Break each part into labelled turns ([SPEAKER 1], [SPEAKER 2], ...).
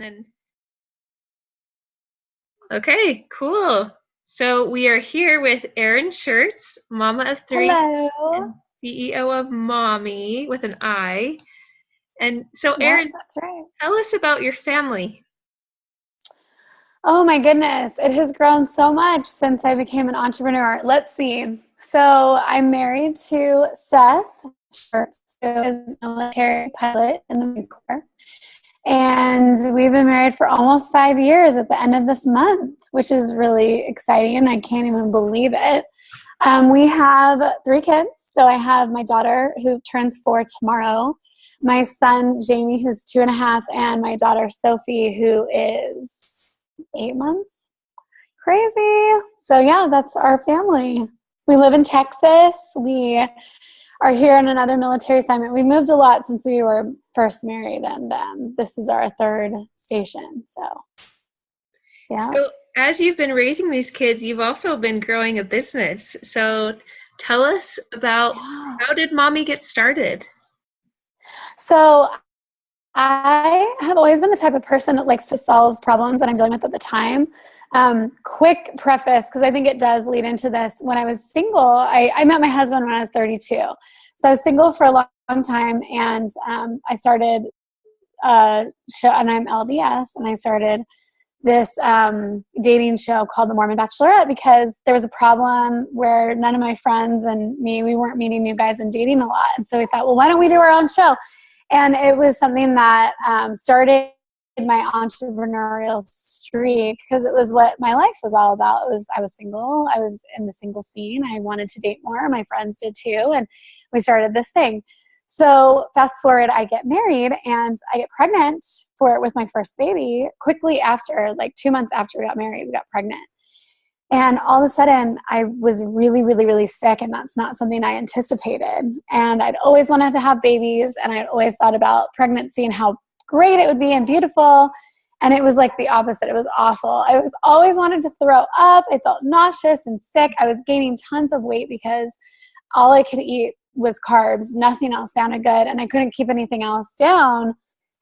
[SPEAKER 1] then, okay, cool. So we are here with Erin Schurtz, mama of 3
[SPEAKER 2] Hello.
[SPEAKER 1] and CEO of Mommi with an I. And so
[SPEAKER 2] Yeah,
[SPEAKER 1] Erin,
[SPEAKER 2] that's right.
[SPEAKER 1] tell us about your family.
[SPEAKER 2] Oh my goodness, it has grown so much since I became an entrepreneur. Let's see. So I'm married to Seth Schurtz, who is a military pilot in the Marine Corps. And we've been married for almost 5 years at the end of this month, which is really exciting. And I can't even believe it. We have 3 kids. So I have my daughter who turns 4 tomorrow, my son Jamie, who's 2.5, and my daughter Sophie, who is 8 months. Crazy. So yeah, that's our family. We live in Texas. We are here on another military assignment. We moved a lot since we were first married, and this is our 3rd station. So yeah.
[SPEAKER 1] So as you've been raising these kids, you've also been growing a business. So tell us about how did Mommi get started?
[SPEAKER 2] So I have always been the type of person that likes to solve problems that I'm dealing with at the time. Quick preface, because I think it does lead into this. When I was single, I met my husband when I was 32. So I was single for a long time, and I started a show, and I'm LDS, and I started this dating show called The Mormon Bachelorette because there was a problem where none of my friends and me, we weren't meeting new guys and dating a lot. And so we thought, well, why don't we do our own show? And it was something that started my entrepreneurial streak because it was what my life was all about. I was single. I was in the single scene. I wanted to date more. My friends did too. And we started this thing. So fast forward, I get married and I get pregnant with my first baby quickly after, like 2 months after we got married, we got pregnant. And all of a sudden, I was really, really, really sick, and that's not something I anticipated. And I'd always wanted to have babies, and I'd always thought about pregnancy and how great it would be and beautiful. And it was like the opposite. It was awful. I was always wanted to throw up. I felt nauseous and sick. I was gaining tons of weight because all I could eat was carbs. Nothing else sounded good, and I couldn't keep anything else down.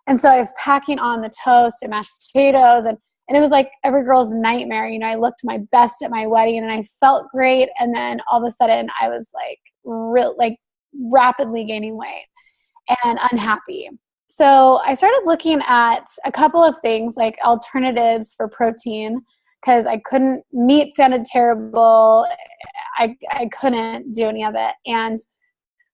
[SPEAKER 2] And so I was packing on the toast and mashed potatoes, and it was like every girl's nightmare. You know, I looked my best at my wedding and I felt great. And then all of a sudden I was like rapidly gaining weight and unhappy. So I started looking at a couple of things like alternatives for protein because meat sounded terrible. I couldn't do any of it. And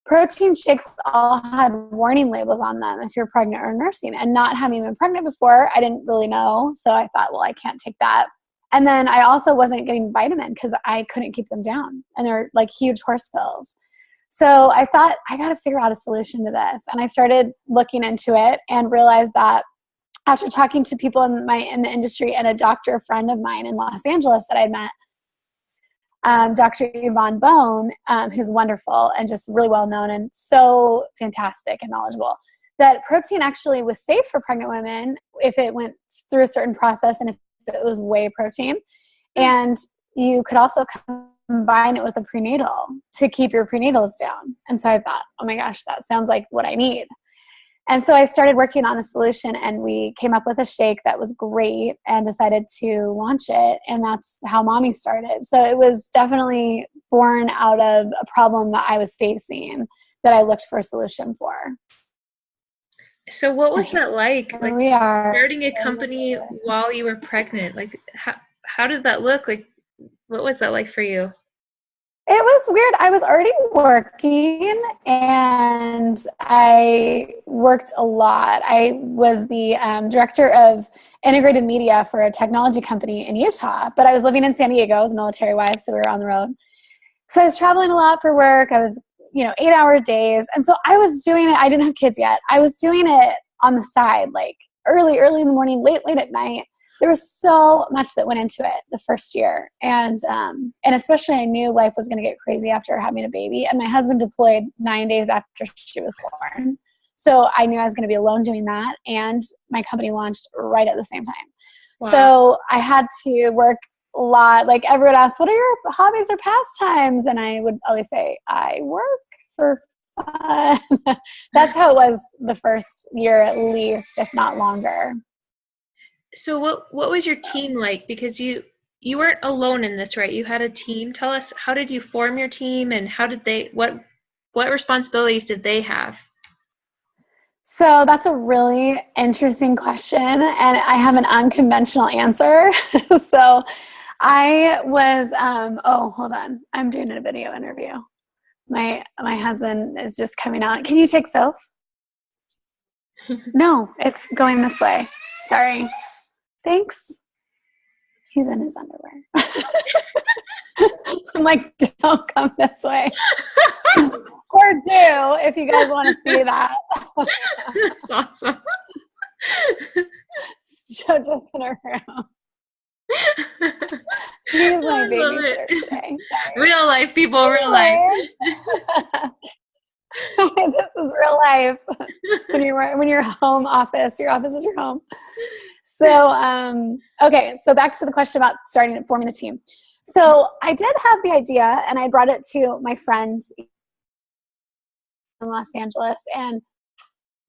[SPEAKER 2] protein shakes all had warning labels on them if you're pregnant or nursing. And not having been pregnant before, I didn't really know. So I thought, well, I can't take that. And then I also wasn't getting vitamin because I couldn't keep them down. And they're like huge horse pills. So I thought, I got to figure out a solution to this. And I started looking into it and realized that after talking to people in the industry and a doctor friend of mine in Los Angeles that I'd met, Dr. Yvonne Bone, who's wonderful and just really well known and so fantastic and knowledgeable, that protein actually was safe for pregnant women if it went through a certain process and if it was whey protein. And you could also combine it with a prenatal to keep your prenatals down. And so I thought, oh my gosh, that sounds like what I need. And so I started working on a solution, and we came up with a shake that was great and decided to launch it. And that's how Mommi started. So it was definitely born out of a problem that I was facing that I looked for a solution for.
[SPEAKER 1] So what was that like? Like
[SPEAKER 2] we are
[SPEAKER 1] starting a company while you were pregnant? Like how did that look? Like what was that like for you?
[SPEAKER 2] It was weird. I was already working and I worked a lot. I was the director of integrated media for a technology company in Utah, but I was living in San Diego. I was a military wife, so we were on the road. So I was traveling a lot for work. I was, 8-hour days. And so I was doing it. I didn't have kids yet. I was doing it on the side, like early in the morning, late at night. There was so much that went into it the first year. And especially I knew life was going to get crazy after having a baby. And my husband deployed 9 days after she was born. So I knew I was going to be alone doing that. And my company launched right at the same time. Wow. So I had to work a lot. Like everyone asked, what are your hobbies or pastimes? And I would always say, I work for fun. That's how it was the first year at least, if not longer.
[SPEAKER 1] So what was your team like? Because you weren't alone in this, right? You had a team. Tell us, how did you form your team, and how did they what responsibilities did they have?
[SPEAKER 2] So that's a really interesting question, and I have an unconventional answer. So I was, oh, hold on. I'm doing a video interview. My husband is just coming out. Can you take Soph? No, it's going this way. Sorry. Thanks. He's in his underwear. I'm like, don't come this way. Or do, if you guys want to see that.
[SPEAKER 1] That's awesome.
[SPEAKER 2] JoJo's in her room. He's my babysitter today. Sorry.
[SPEAKER 1] Real life, people, real life.
[SPEAKER 2] This is real life. When you're home office, your office is your home. So, okay. So back to the question about starting and forming the team. So I did have the idea, and I brought it to my friend in Los Angeles. And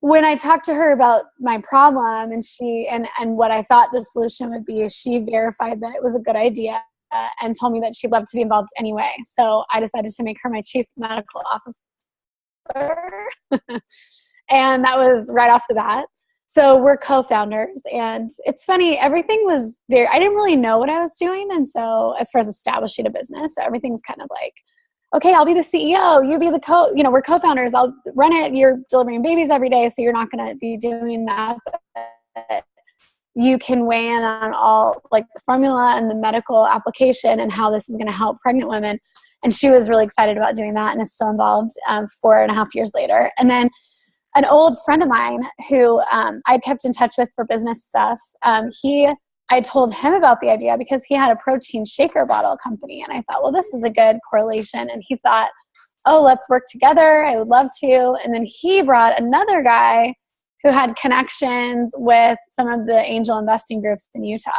[SPEAKER 2] when I talked to her about my problem and what I thought the solution would be, she verified that it was a good idea and told me that she'd love to be involved anyway. So I decided to make her my chief medical officer. And that was right off the bat. So we're co-founders, and it's funny, everything was I didn't really know what I was doing. And so as far as establishing a business, so everything's kind of like, okay, I'll be the CEO, you be the we're co-founders, I'll run it, you're delivering babies every day, so you're not going to be doing that. But you can weigh in on all, like, the formula and the medical application and how this is going to help pregnant women. And she was really excited about doing that and is still involved 4.5 years later. And then an old friend of mine who I'd kept in touch with for business stuff, I told him about the idea because he had a protein shaker bottle company. And I thought, well, this is a good correlation. And he thought, oh, let's work together. I would love to. And then he brought another guy who had connections with some of the angel investing groups in Utah.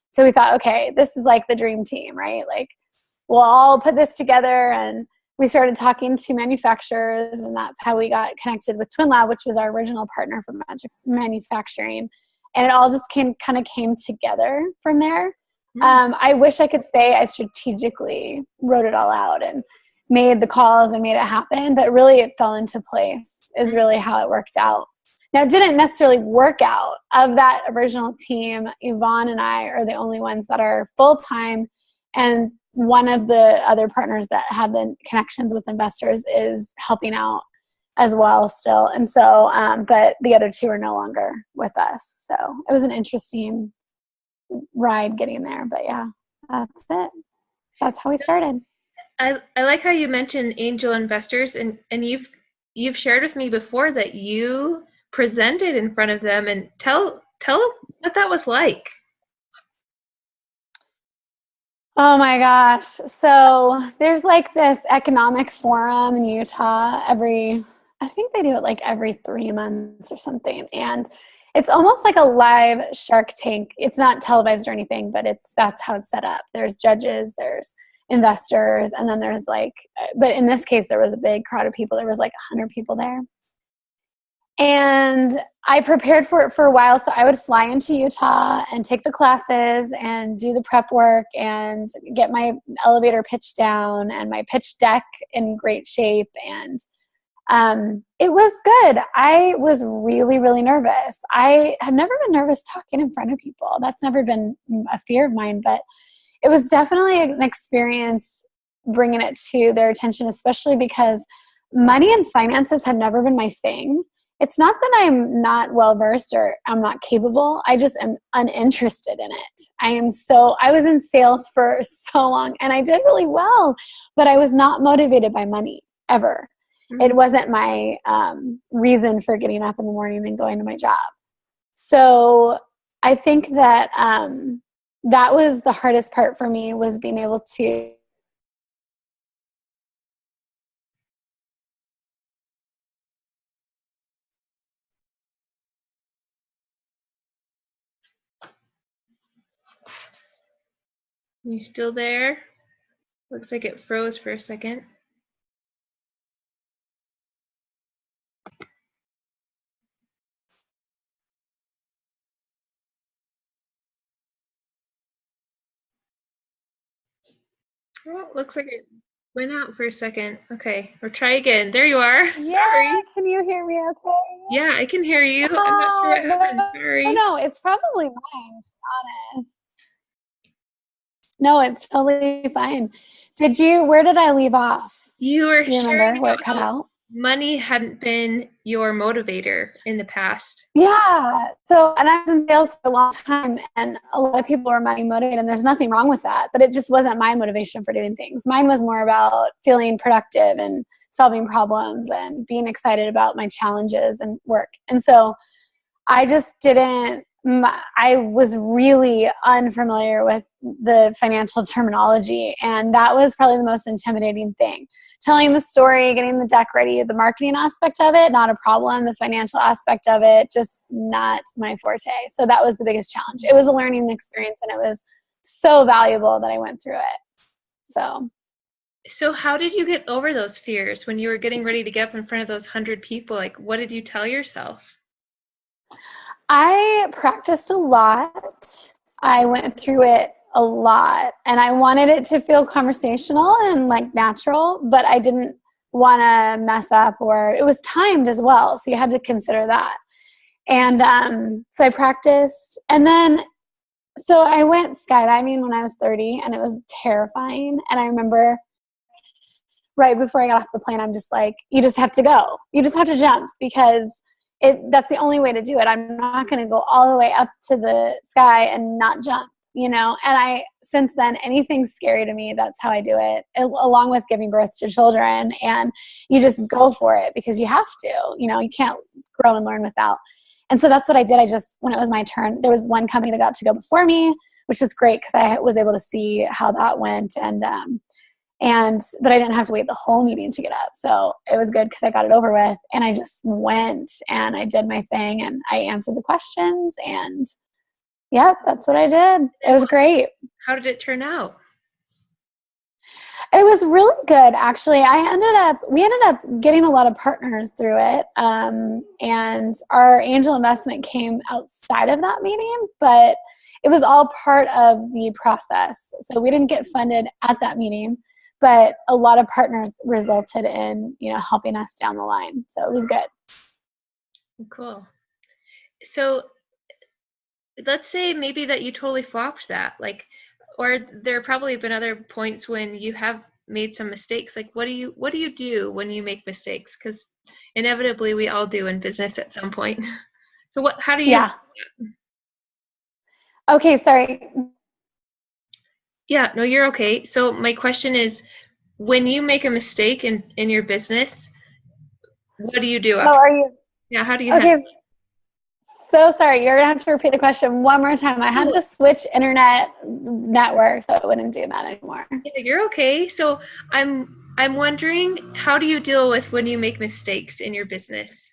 [SPEAKER 2] So we thought, okay, this is like the dream team, right? Like, we'll all put this together. And we started talking to manufacturers, and that's how we got connected with Twin Lab, which was our original partner for manufacturing. And it all just came together from there. I wish I could say I strategically wrote it all out and made the calls and made it happen, but really it fell into place is really how it worked out. Now, it didn't necessarily work out. Of that original team, Yvonne and I are the only ones that are full-time, and one of the other partners that had the connections with investors is helping out as well still. And so, but the other two are no longer with us. So it was an interesting ride getting there, but yeah, that's it. That's how we started.
[SPEAKER 1] I like how you mentioned angel investors, and you've shared with me before that you presented in front of them, and tell what that was like.
[SPEAKER 2] Oh my gosh. So there's like this economic forum in Utah I think they do it like every 3 months or something. And it's almost like a live Shark Tank. It's not televised or anything, but that's how it's set up. There's judges, there's investors, and then there's but in this case, there was a big crowd of people. There was like 100 people there. And I prepared for it for a while. So I would fly into Utah and take the classes and do the prep work and get my elevator pitch down and my pitch deck in great shape. And it was good. I was really, really nervous. I have never been nervous talking in front of people. That's never been a fear of mine, but it was definitely an experience bringing it to their attention, especially because money and finances have never been my thing. It's not that I'm not well-versed or I'm not capable. I just am uninterested in it. I was in sales for so long and I did really well, but I was not motivated by money ever. It wasn't my reason for getting up in the morning and going to my job. So I think that that was the hardest part for me, was being able to
[SPEAKER 1] You still there? Looks like it froze for a second. Oh, looks like it went out for a second. Okay, we'll try again. There you are.
[SPEAKER 2] Yeah,
[SPEAKER 1] Sorry.
[SPEAKER 2] can you hear me okay?
[SPEAKER 1] Yeah, I can hear you. I'm not sure
[SPEAKER 2] Oh,
[SPEAKER 1] what happened.
[SPEAKER 2] no,
[SPEAKER 1] Sorry.
[SPEAKER 2] no, it's probably mine, to be honest. No, it's totally fine. Where did I leave off?
[SPEAKER 1] You were
[SPEAKER 2] Do you remember
[SPEAKER 1] sharing
[SPEAKER 2] where
[SPEAKER 1] about
[SPEAKER 2] it cut
[SPEAKER 1] how
[SPEAKER 2] out?
[SPEAKER 1] money hadn't been your motivator in the past.
[SPEAKER 2] Yeah. So, and I was in sales for a long time, and a lot of people were money motivated, and there's nothing wrong with that. But it just wasn't my motivation for doing things. Mine was more about feeling productive and solving problems and being excited about my challenges and work. And so I just didn't, I was really unfamiliar with the financial terminology. And that was probably the most intimidating thing. Telling the story, getting the deck ready, the marketing aspect of it, not a problem. The financial aspect of it, just not my forte. So that was the biggest challenge. It was a learning experience, and it was so valuable that I went through it.
[SPEAKER 1] So how did you get over those fears when you were getting ready to get up in front of those 100 people? Like, what did you tell yourself?
[SPEAKER 2] I practiced a lot. I went through it a lot, and I wanted it to feel conversational and like natural, but I didn't want to mess up, or it was timed as well. So you had to consider that. And so I practiced, and then so I went skydiving when I was 30, and it was terrifying. And I remember right before I got off the plane, I'm just like, you just have to go. You just have to jump, because that's the only way to do it. I'm not going to go all the way up to the sky and not jump, And since then, anything scary to me, that's how I do it, along with giving birth to children. And you just go for it because you have to, you can't grow and learn without. And so that's what I did. When it was my turn, there was one company that got to go before me, which was great because I was able to see how that went. But I didn't have to wait the whole meeting to get up. So it was good because I got it over with, and I just went and I did my thing and I answered the questions, and yep, that's what I did. It was great.
[SPEAKER 1] How did it turn out?
[SPEAKER 2] It was really good, actually. We ended up getting a lot of partners through it. And our angel investment came outside of that meeting, but it was all part of the process. So we didn't get funded at that meeting, but a lot of partners resulted in, helping us down the line. So it was good.
[SPEAKER 1] Cool. So let's say maybe that you totally flopped that, or there have probably been other points when you have made some mistakes. Like, what do you do when you make mistakes? Because inevitably we all do in business at some point. So how do you?
[SPEAKER 2] Yeah. Okay, sorry.
[SPEAKER 1] Yeah, no, you're okay. So my question is, when you make a mistake in your business, what do you do after?
[SPEAKER 2] Are you?
[SPEAKER 1] Yeah, how do you
[SPEAKER 2] Okay.
[SPEAKER 1] handle it?
[SPEAKER 2] So sorry, you're gonna have to repeat the question one more time. I had to switch internet network, so it wouldn't do that anymore.
[SPEAKER 1] Yeah, you're okay. So I'm wondering, how do you deal with when you make mistakes in your business?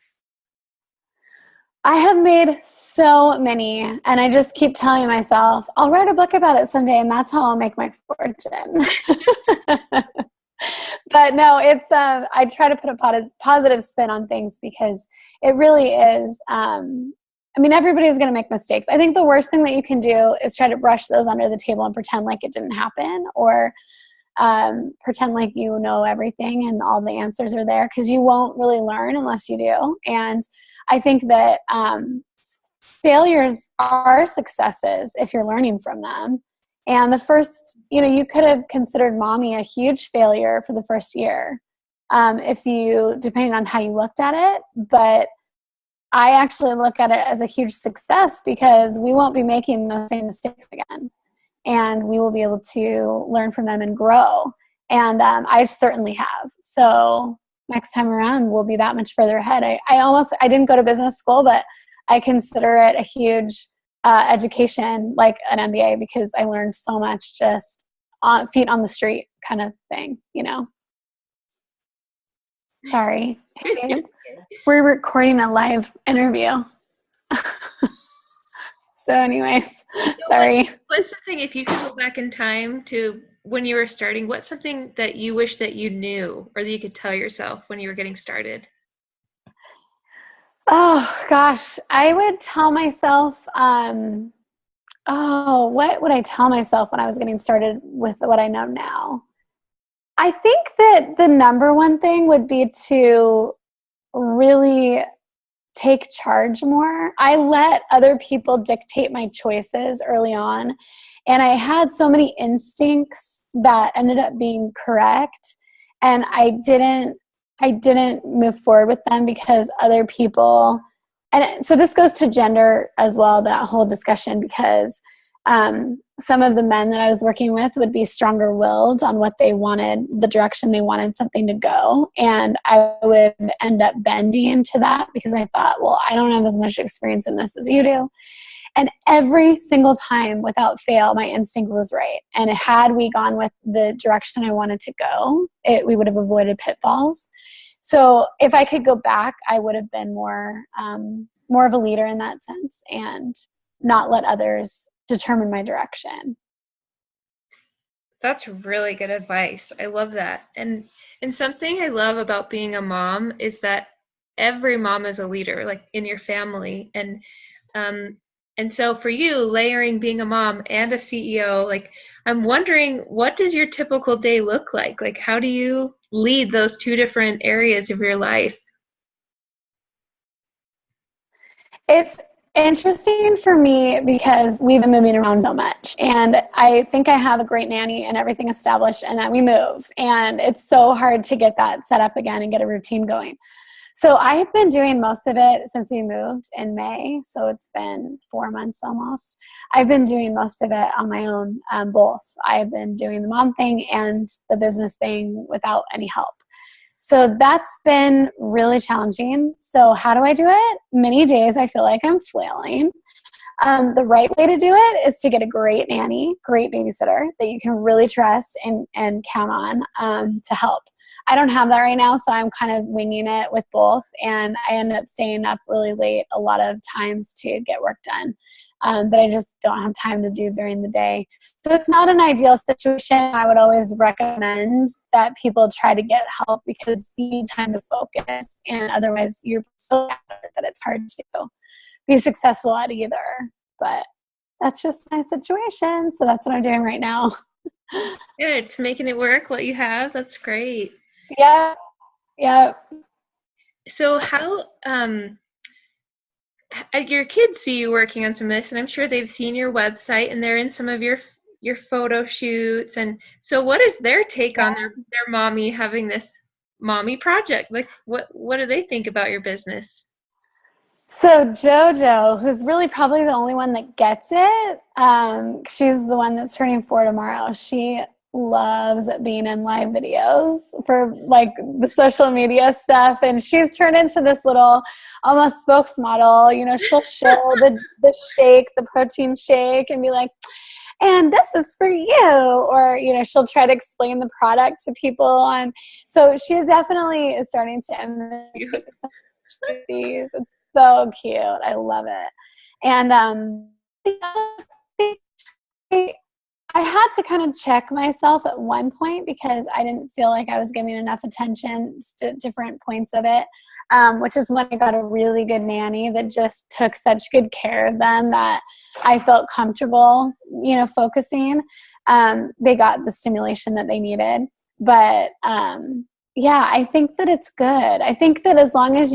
[SPEAKER 2] I have made so many, and I just keep telling myself, I'll write a book about it someday, and that's how I'll make my fortune. But no, it's I try to put a positive spin on things, because it really is. Everybody's going to make mistakes. I think the worst thing that you can do is try to brush those under the table and pretend like it didn't happen, or pretend like you know everything and all the answers are there, because you won't really learn unless you do. And I think that failures are successes if you're learning from them. And the first, you could have considered Mommy a huge failure for the first year, depending on how you looked at it. But I actually look at it as a huge success, because we won't be making the same mistakes again, and we will be able to learn from them and grow. And I certainly have. So next time around, we'll be that much further ahead. I didn't go to business school, but I consider it a huge education, like an MBA, because I learned so much just feet on the street kind of thing, Sorry. We're recording a live interview. So anyways, sorry.
[SPEAKER 1] What's something, if you could go back in time to when you were starting, what's something that you wish that you knew, or that you could tell yourself when you were getting started?
[SPEAKER 2] Oh gosh, I would tell myself, what would I tell myself when I was getting started with what I know now? I think that the number one thing would be to really take charge more. I let other people dictate my choices early on, and I had so many instincts that ended up being correct, and I didn't move forward with them because other people. And so this goes to gender as well, that whole discussion, because some of the men that I was working with would be stronger willed on what they wanted, the direction they wanted something to go. And I would end up bending to that because I thought, well, I don't have as much experience in this as you do. And every single time, without fail, my instinct was right. And had we gone with the direction I wanted to go, we would have avoided pitfalls. So if I could go back, I would have been more of a leader in that sense and not let others determine my direction.
[SPEAKER 1] That's really good advice. I love that. And something I love about being a mom is that every mom is a leader, like in your family. And so for you, layering being a mom and a CEO, like I'm wondering, what does your typical day look like? Like how do you lead those two different areas of your life?
[SPEAKER 2] It's interesting for me because we've been moving around so much, and I think I have a great nanny and everything established, and then we move, and it's so hard to get that set up again and get a routine going. So I have been doing most of it since we moved in May, so it's been 4 months almost. I've been doing most of it on my own, both. I've been doing the mom thing and the business thing without any help. So that's been really challenging. So how do I do it? Many days I feel like I'm flailing. The right way to do it is to get a great nanny, great babysitter that you can really trust and count on to help. I don't have that right now, so I'm kind of winging it with both, and I end up staying up really late a lot of times to get work done that I just don't have time to do during the day. So it's not an ideal situation. I would always recommend that people try to get help because you need time to focus, and otherwise you're so that it's hard to be successful at either. But that's just my situation, so that's what I'm doing right now.
[SPEAKER 1] Yeah, it's making it work, what you have. That's great.
[SPEAKER 2] Yeah.
[SPEAKER 1] So how your kids see you working on some of this, and I'm sure they've seen your website and they're in some of your photo shoots. And so what is their take on their mommy having this mommy project? Like what do they think about your business?
[SPEAKER 2] So JoJo, who's really probably the only one that gets it, she's the one that's turning 4 tomorrow. She loves being in live videos for like the social media stuff, and she's turned into this little almost spokesmodel. You know, she'll show the shake, the protein shake, and be like, and this is for you, or you know, she'll try to explain the product to people. And so she's definitely starting to imitate these. It's so cute. I love it. And I had to kind of check myself at one point because I didn't feel like I was giving enough attention to different points of it, which is when I got a really good nanny that just took such good care of them that I felt comfortable, you know, focusing. They got the stimulation that they needed. But yeah, I think that it's good. I think that as long as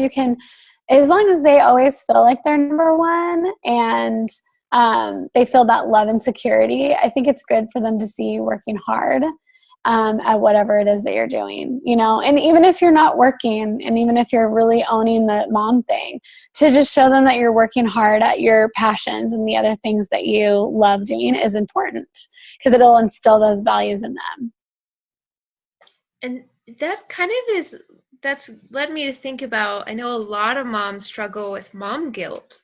[SPEAKER 2] they always feel like they're number one and they feel that love and security, I think it's good for them to see you working hard at whatever it is that you're doing, you know. And even if you're not working, and even if you're really owning the mom thing, to just show them that you're working hard at your passions and the other things that you love doing is important because it'll instill those values in them.
[SPEAKER 1] And that kind of that's led me to think about, I know a lot of moms struggle with mom guilt.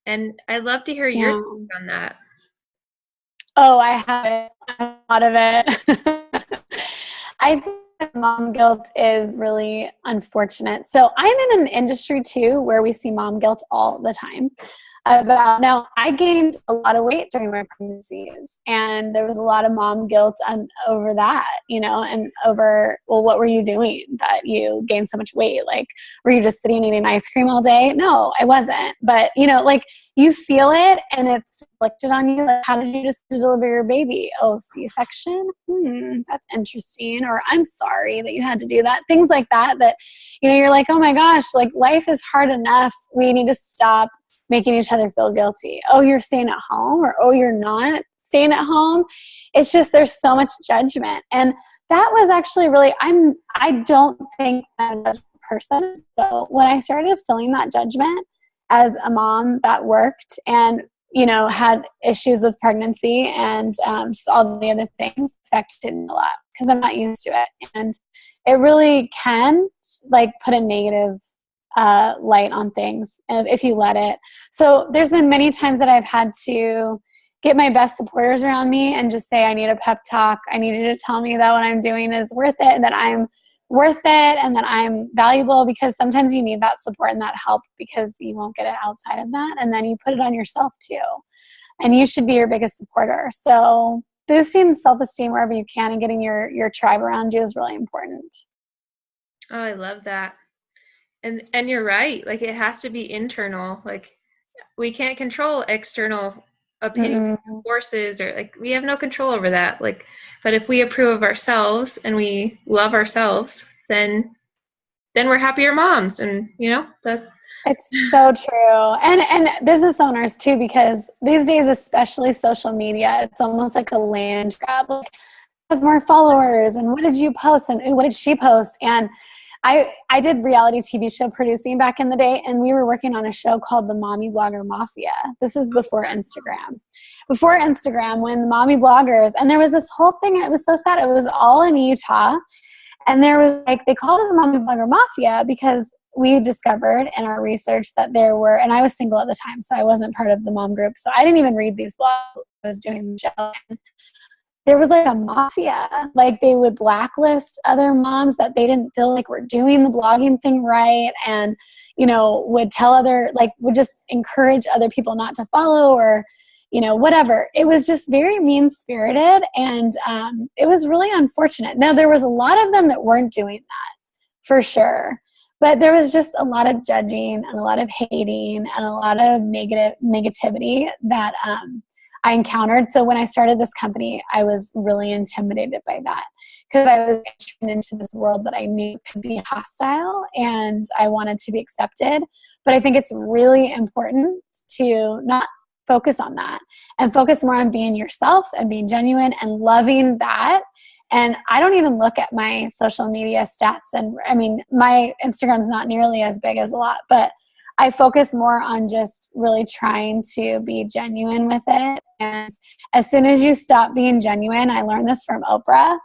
[SPEAKER 1] And I'd love to hear your take on that.
[SPEAKER 2] Oh, I have a lot of it. I think that mom guilt is really unfortunate. So I'm in an industry too where we see mom guilt all the time. about, now I gained a lot of weight during my pregnancies, and there was a lot of mom guilt over that, and over, well, what were you doing that you gained so much weight? Like, were you just sitting eating ice cream all day? No, I wasn't. But, like, you feel it and it's inflicted on you. Like, how did you just deliver your baby? Oh, C-section? That's interesting. Or I'm sorry that you had to do that. Things like that, you're like, oh my gosh, like, life is hard enough. We need to stop making each other feel guilty. Oh, you're staying at home, or oh, you're not staying at home. It's just, there's so much judgment. And that was actually really, I don't think I'm a judgmental person. So when I started feeling that judgment as a mom that worked and, had issues with pregnancy and just all the other things, affected me a lot because I'm not used to it. And it really can put a negative light on things if you let it. So there's been many times that I've had to get my best supporters around me and just say, I need a pep talk. I need you to tell me that what I'm doing is worth it, and that I'm worth it, and that I'm valuable, because sometimes you need that support and that help because you won't get it outside of that. And then you put it on yourself too. And you should be your biggest supporter. So boosting self-esteem wherever you can and getting your tribe around you is really important.
[SPEAKER 1] Oh, I love that. And you're right. Like, it has to be internal. Like, we can't control external opinion forces, or we have no control over that. Like, but if we approve of ourselves and we love ourselves, then we're happier moms. And that.
[SPEAKER 2] It's so true. And business owners too, because these days, especially social media, it's almost like a land grab. Like, has more followers, and what did you post, and what did she post? And I did reality TV show producing back in the day, and we were working on a show called the Mommy Blogger Mafia. This is before Instagram. Before Instagram, when the mommy bloggers, and there was this whole thing, and it was so sad. It was all in Utah, and there was they called it the Mommy Blogger Mafia because we discovered in our research that there were, and I was single at the time, so I wasn't part of the mom group, so I didn't even read these blogs. I was doing the show. There was a mafia. They would blacklist other moms that they didn't feel like were doing the blogging thing right, and would tell would just encourage other people not to follow, or whatever. It was just very mean-spirited, and it was really unfortunate. Now, there was a lot of them that weren't doing that, for sure, but there was just a lot of judging and a lot of hating and a lot of negativity that I encountered. So when I started this company, I was really intimidated by that, because I was entering into this world that I knew could be hostile, and I wanted to be accepted. But I think it's really important to not focus on that and focus more on being yourself and being genuine and loving that. And I don't even look at my social media stats. And I mean, my Instagram's not nearly as big as a lot, but I focus more on just really trying to be genuine with it. And as soon as you stop being genuine, I learned this from Oprah.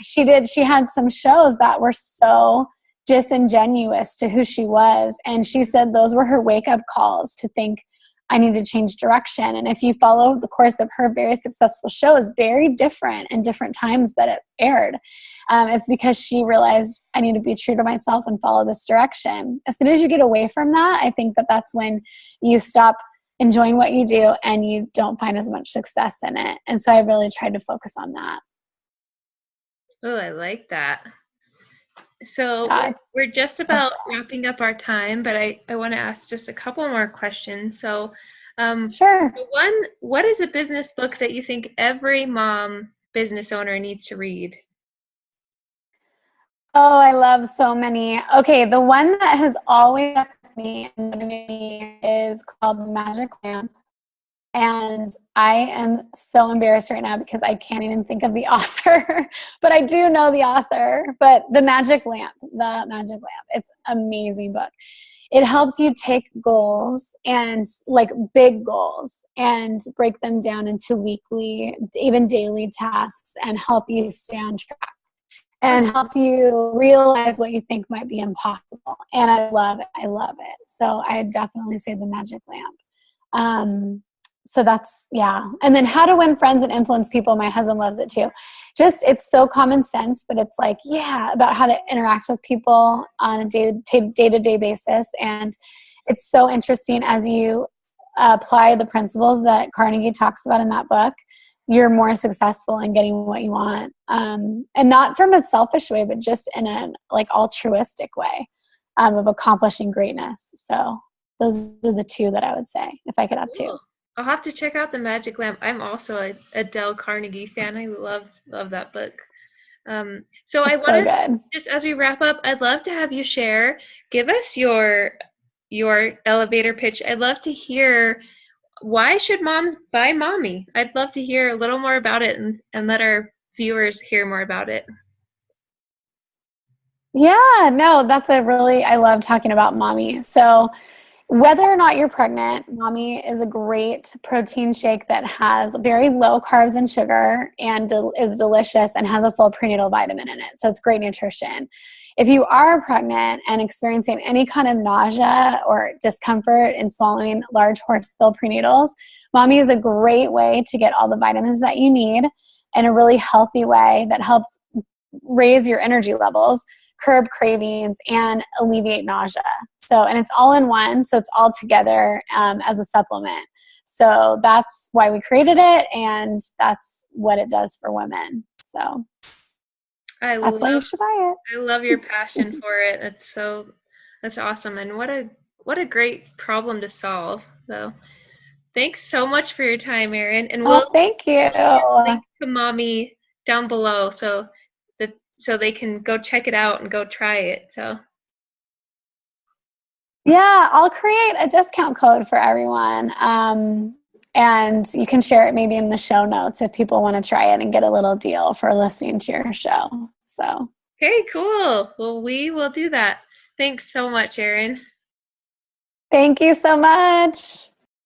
[SPEAKER 2] She had some shows that were so disingenuous to who she was. And she said those were her wake-up calls to think, I need to change direction. And if you follow the course of her very successful shows, very different in different times that it aired, it's because she realized, I need to be true to myself and follow this direction. As soon as you get away from that, I think that's when you stop enjoying what you do and you don't find as much success in it. And so I really tried to focus on that.
[SPEAKER 1] Oh, I like that. So we're just about wrapping up our time, but I want to ask just a couple more questions. So
[SPEAKER 2] sure.
[SPEAKER 1] What is a business book that you think every mom business owner needs to read?
[SPEAKER 2] Oh, I love so many. Okay, the one that has always stuck with me is called The Magic Lamp. And I am so embarrassed right now because I can't even think of the author, but I do know the author. But The Magic Lamp. It's an amazing book. It helps you take goals and big goals and break them down into weekly, even daily tasks, and help you stay on track, and helps you realize what you think might be impossible. And I love it. So I definitely say The Magic Lamp. So that's, yeah. And then How to Win Friends and Influence People. My husband loves it too. It's so common sense, but it's about how to interact with people on a day-to-day basis. And it's so interesting as you apply the principles that Carnegie talks about in that book, you're more successful in getting what you want. And not from a selfish way, but just in a like altruistic way of accomplishing greatness. So those are the two that I would say, if I could have two.
[SPEAKER 1] I'll have to check out The Magic Lamp. I'm also a Dale Carnegie fan. I love that book. So I
[SPEAKER 2] It's so
[SPEAKER 1] wanted,
[SPEAKER 2] good.
[SPEAKER 1] just as we wrap up, I'd love to have you give us your elevator pitch. I'd love to hear, why should moms buy Mommi? I'd love to hear a little more about it and let our viewers hear more about it.
[SPEAKER 2] Yeah, no, I love talking about Mommi. So whether or not you're pregnant, Mommi is a great protein shake that has very low carbs and sugar and is delicious and has a full prenatal vitamin in it. So it's great nutrition. If you are pregnant and experiencing any kind of nausea or discomfort in swallowing large horse-filled prenatals, Mommi is a great way to get all the vitamins that you need in a really healthy way that helps raise your energy levels, curb cravings, and alleviate nausea. So, and it's all in one, so it's all together as a supplement. So that's why we created it, and that's what it does for women. So that's why you should buy it.
[SPEAKER 1] I love your passion for it. That's awesome, and what a great problem to solve. So thanks so much for your time, Erin, and
[SPEAKER 2] Thank you.
[SPEAKER 1] link to Mommi down below so they can go check it out and go try it. So
[SPEAKER 2] yeah, I'll create a discount code for everyone. And you can share it maybe in the show notes if people want to try it and get a little deal for listening to your show. So
[SPEAKER 1] okay, cool. Well, we will do that. Thanks so much, Erin.
[SPEAKER 2] Thank you so much.